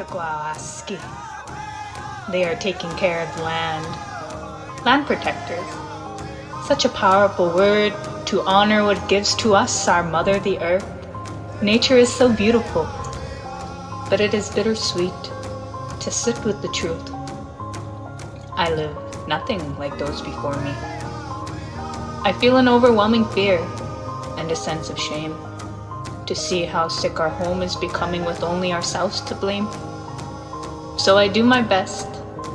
Tagwawaski. They are taking care of the land. Land protectors. Such a powerful word to honor what gives to us our mother, the earth. Nature is so beautiful, but it is bittersweet to sit with the truth. I live nothing like those before me. I feel an overwhelming fear and a sense of shame to see how sick our home is becoming with only ourselves to blame. So I do my best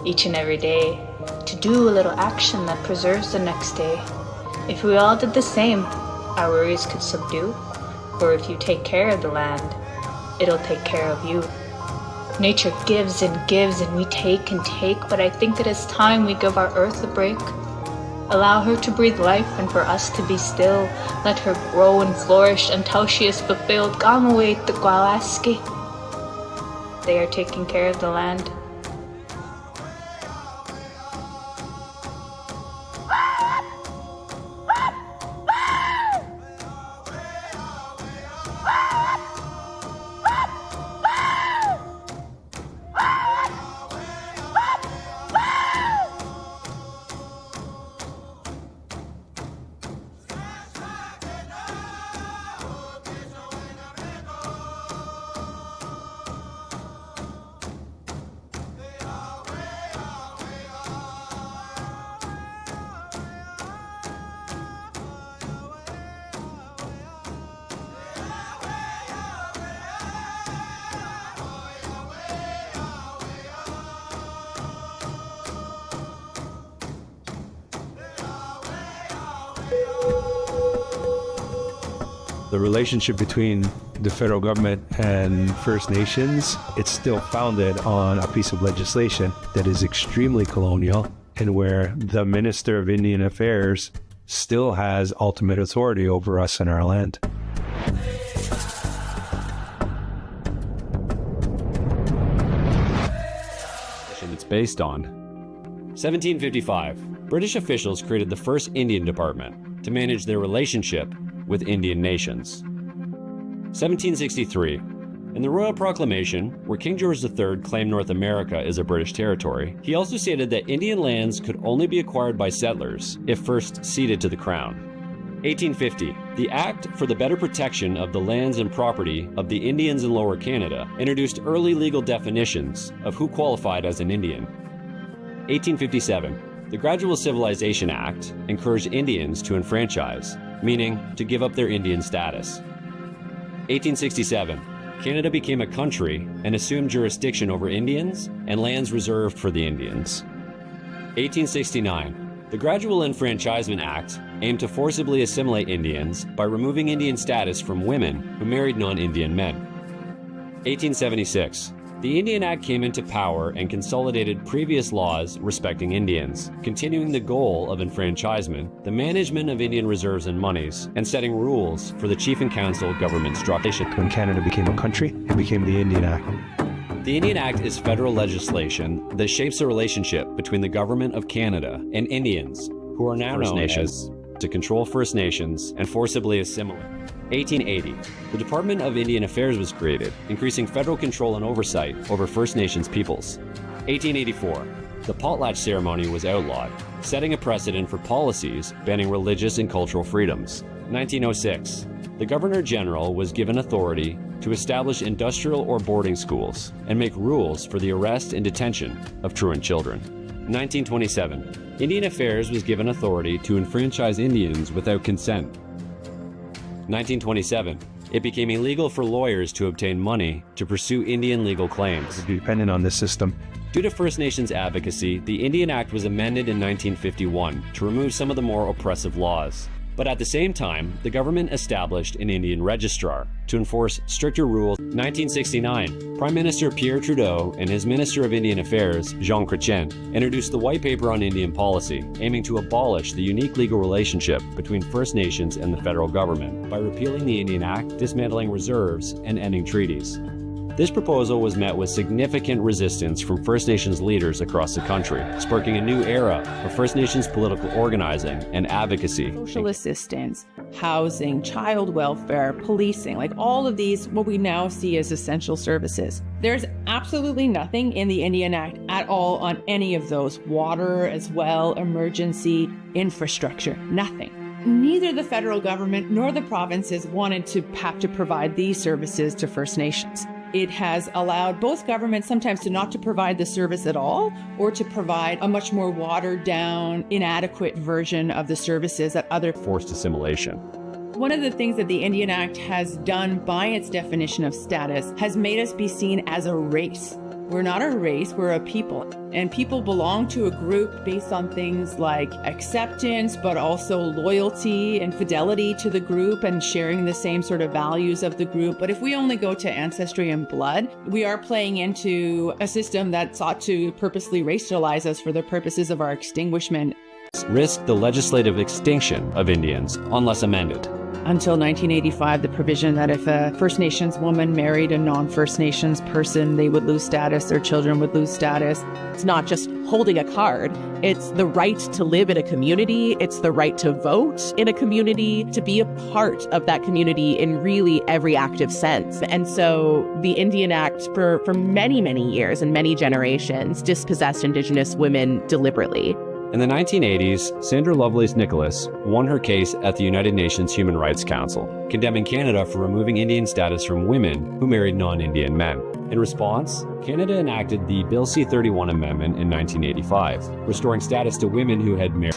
each and every day to do a little action that preserves the next day. If we all did the same, our worries could subdue. For if you take care of the land, it'll take care of you. Nature gives and we take and take, but I think it is time we give our earth a break. Allow her to breathe life and for us to be still. Let her grow and flourish until she is fulfilled. Gamaway Tagwawaski. They are taking care of the land. The relationship between the federal government and First Nations, it's still founded on a piece of legislation that is extremely colonial and where the Minister of Indian Affairs still has ultimate authority over us and our land. It's based on 1755. British officials created the first Indian Department to manage their relationship with Indian nations. 1763. In the Royal Proclamation, where King George III claimed North America as a British territory, he also stated that Indian lands could only be acquired by settlers if first ceded to the Crown. 1850. The Act for the Better Protection of the Lands and Property of the Indians in Lower Canada introduced early legal definitions of who qualified as an Indian. 1857. The Gradual Civilization Act encouraged Indians to enfranchise, meaning to give up their Indian status. 1867. Canada became a country and assumed jurisdiction over Indians and lands reserved for the Indians. 1869. The Gradual Enfranchisement Act aimed to forcibly assimilate Indians by removing Indian status from women who married non-Indian men. 1876. The Indian Act came into power and consolidated previous laws respecting Indians, continuing the goal of enfranchisement, the management of Indian reserves and monies, and setting rules for the Chief and Council government structure. When Canada became a country, it became the Indian Act. The Indian Act is federal legislation that shapes the relationship between the Government of Canada and Indians, who are now known as to control First Nations and forcibly assimilate. 1880. The Department of Indian Affairs was created, increasing federal control and oversight over First Nations peoples. 1884. The potlatch ceremony was outlawed, setting a precedent for policies banning religious and cultural freedoms. 1906. The Governor General was given authority to establish industrial or boarding schools and make rules for the arrest and detention of truant children. 1927. Indian Affairs was given authority to enfranchise Indians without consent. 1927. It became illegal for lawyers to obtain money to pursue Indian legal claims. Dependent on this system. Due to First Nations advocacy, the Indian Act was amended in 1951 to remove some of the more oppressive laws. But at the same time, the government established an Indian registrar to enforce stricter rules. 1969, Prime Minister Pierre Trudeau and his Minister of Indian Affairs, Jean Chrétien, introduced the White Paper on Indian Policy, aiming to abolish the unique legal relationship between First Nations and the federal government by repealing the Indian Act, dismantling reserves, and ending treaties. This proposal was met with significant resistance from First Nations leaders across the country, sparking a new era of First Nations political organizing and advocacy. Social assistance, housing, child welfare, policing, like all of these, what we now see as essential services. There's absolutely nothing in the Indian Act at all on any of those. Water as well, emergency, infrastructure, nothing. Neither the federal government nor the provinces wanted to have to provide these services to First Nations. It has allowed both governments sometimes to not to provide the service at all, or to provide a much more watered down, inadequate version of the services that other forced assimilation. One of the things that the Indian Act has done by its definition of status has made us be seen as a race. We're not a race, we're a people. And people belong to a group based on things like acceptance, but also loyalty and fidelity to the group and sharing the same sort of values of the group. But if we only go to ancestry and blood, we are playing into a system that sought to purposely racialize us for the purposes of our extinguishment. Risk the legislative extinction of Indians unless amended. Until 1985, the provision that if a First Nations woman married a non-First Nations person, they would lose status, their children would lose status. It's not just holding a card. It's the right to live in a community. It's the right to vote in a community, to be a part of that community in really every active sense. And so the Indian Act for many, many years and many generations dispossessed Indigenous women deliberately. In the 1980s, Sandra Lovelace Nicholas won her case at the United Nations Human Rights Council, condemning Canada for removing Indian status from women who married non-Indian men. In response, Canada enacted the Bill C-31 Amendment in 1985, restoring status to women who had married.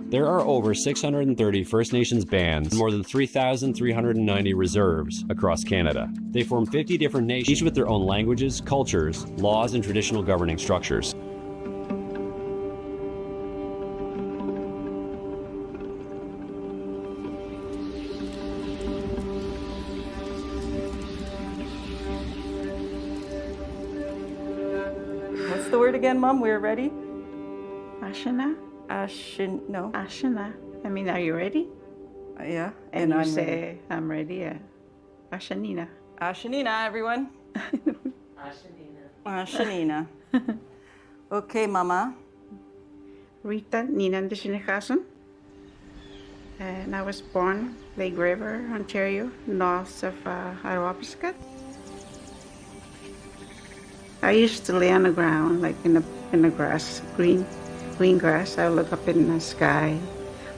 There are over 630 First Nations bands and more than 3,390 reserves across Canada. They form 50 different nations, each with their own languages, cultures, laws, and traditional governing structures. What's the word again, Mom? We're ready? Ashana? No. Ashana. I mean, are you ready? Yeah. And you I'm say, ready. I'm ready. Yeah. Ashanina. Ashanina, everyone. Ashanina. Okay, Mama. Rita Nina Ndishinikasan. And I was born Lake River, Ontario, north of Arawapiskat. I used to lay on the ground, like in the grass, green grass. I would look up in the sky,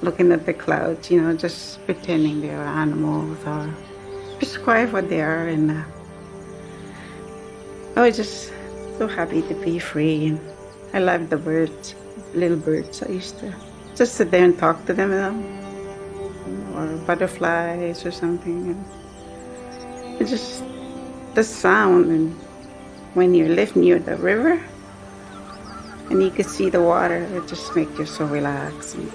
looking at the clouds, just pretending they were animals or just quiet what they are. And I was just so happy to be free. And I loved the birds, little birds. I used to just sit there and talk to them, or butterflies or something. And it just the sound, and when you live near the river and you could see the water, it just makes you so relaxed. And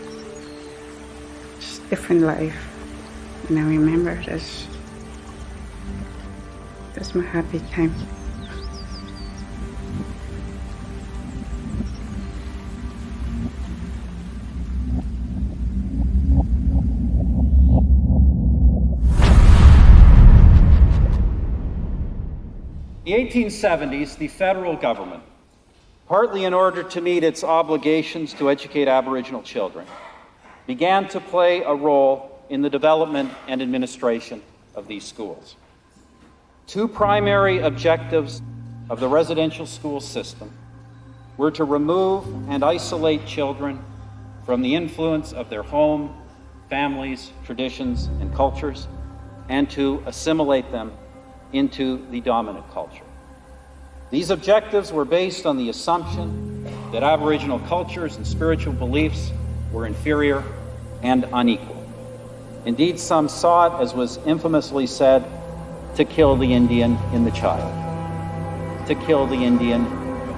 just different life. And I remember that's my happy time. In the 1870s, the federal government, partly in order to meet its obligations to educate Aboriginal children, began to play a role in the development and administration of these schools. Two primary objectives of the residential school system were to remove and isolate children from the influence of their home, families, traditions, and cultures, and to assimilate them into the dominant culture. These objectives were based on the assumption that Aboriginal cultures and spiritual beliefs were inferior and unequal. Indeed, some saw it, as was infamously said, to kill the Indian in the child. To kill the Indian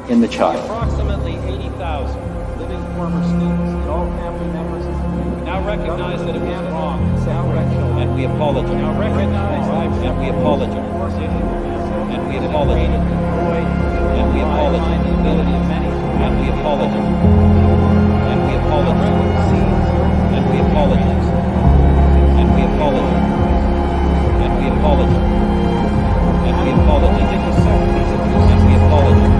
in the child. Approximately 80,000 living former students and all family members now recognize that it was wrong and we apologize. Now recognize and we apologize. And we apologize. And we apologize. The ability of many. And we apologize. And we apologize. And we apologize. And we apologize. And we apologize. And we apologize. And we apologize. And we apologize.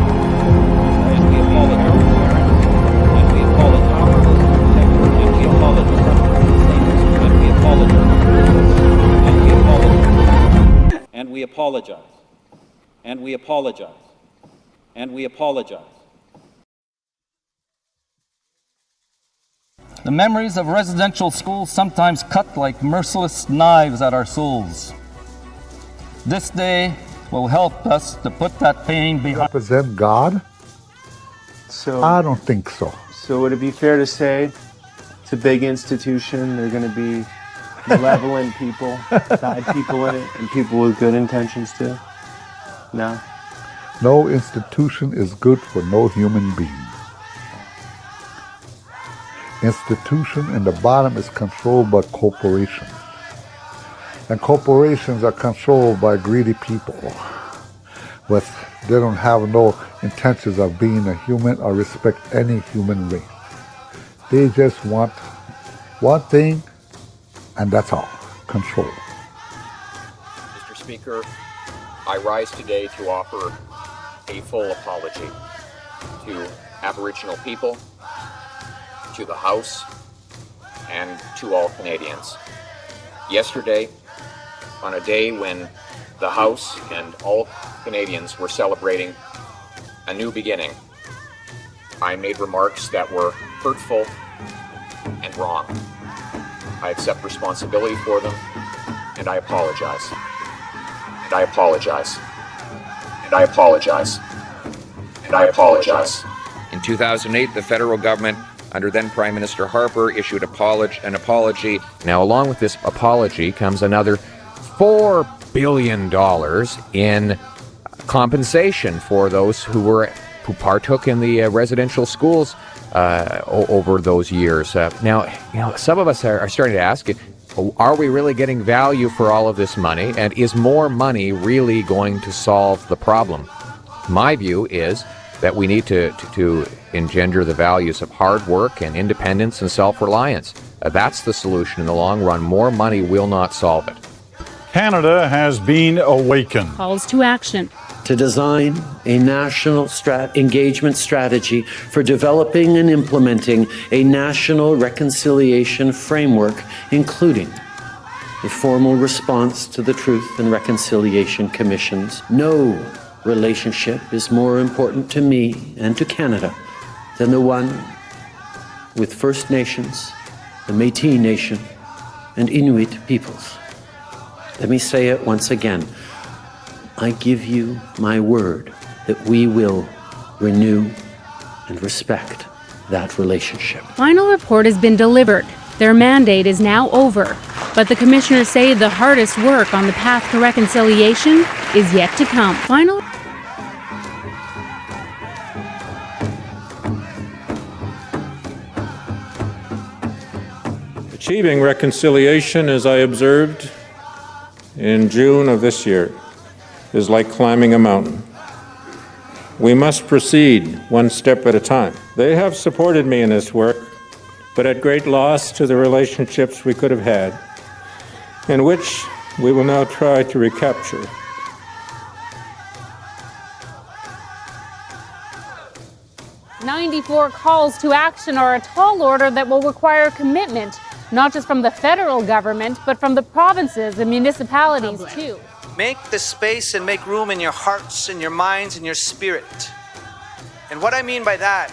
And we apologize. And we apologize. And we apologize. apologize. And we apologize. And we apologize. The memories of residential schools sometimes cut like merciless knives at our souls. This day will help us to put that pain behind. Represent God? So I don't think so. So would it be fair to say it's a big institution, there are going to be malevolent people, bad people in it, and people with good intentions too? No? No institution is good for no human being. Institution in the bottom is controlled by corporations. And corporations are controlled by greedy people. They don't have no intentions of being a human or respect any human race. They just want one thing, and that's all, control. Mr. Speaker, I rise today to offer a full apology to Aboriginal people, to the House, and to all Canadians. Yesterday, on a day when the House and all Canadians were celebrating a new beginning, I made remarks that were hurtful and wrong. I accept responsibility for them, and I apologize. And I apologize. And I apologize. And I apologize. In 2008, the federal government, under then Prime Minister Harper, issued an apology. Now, along with this apology comes another $4 billion in compensation for those who partook in the residential schools over those years. Now, some of us are starting to ask, are we really getting value for all of this money? And is more money really going to solve the problem? My view is that we need to engender the values of hard work and independence and self-reliance. That's the solution in the long run. More money will not solve it. Canada has been awakened. Calls to action. To design a national engagement strategy for developing and implementing a national reconciliation framework, including a formal response to the Truth and Reconciliation Commissions. No relationship is more important to me and to Canada than the one with First Nations, the Métis Nation, and Inuit peoples. Let me say it once again. I give you my word that we will renew and respect that relationship. Final report has been delivered. Their mandate is now over. But the commissioners say the hardest work on the path to reconciliation is yet to come. Achieving reconciliation, as I observed in June of this year, is like climbing a mountain. We must proceed one step at a time. They have supported me in this work, but at great loss to the relationships we could have had, and which we will now try to recapture. "94 calls to action are a tall order that will require commitment, not just from the federal government, but from the provinces and municipalities too. Make the space and make room in your hearts and your minds and your spirit. And what I mean by that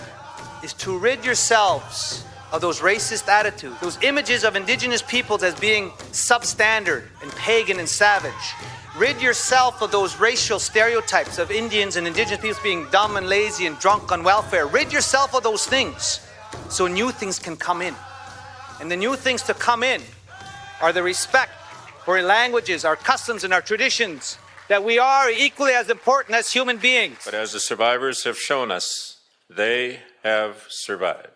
is to rid yourselves of those racist attitudes, those images of Indigenous peoples as being substandard and pagan and savage. Rid yourself of those racial stereotypes of Indians and Indigenous peoples being dumb and lazy and drunk on welfare. Rid yourself of those things so new things can come in. And the new things to come in are the respect for our languages, our customs, and our traditions, that we are equally as important as human beings. But as the survivors have shown us, they have survived.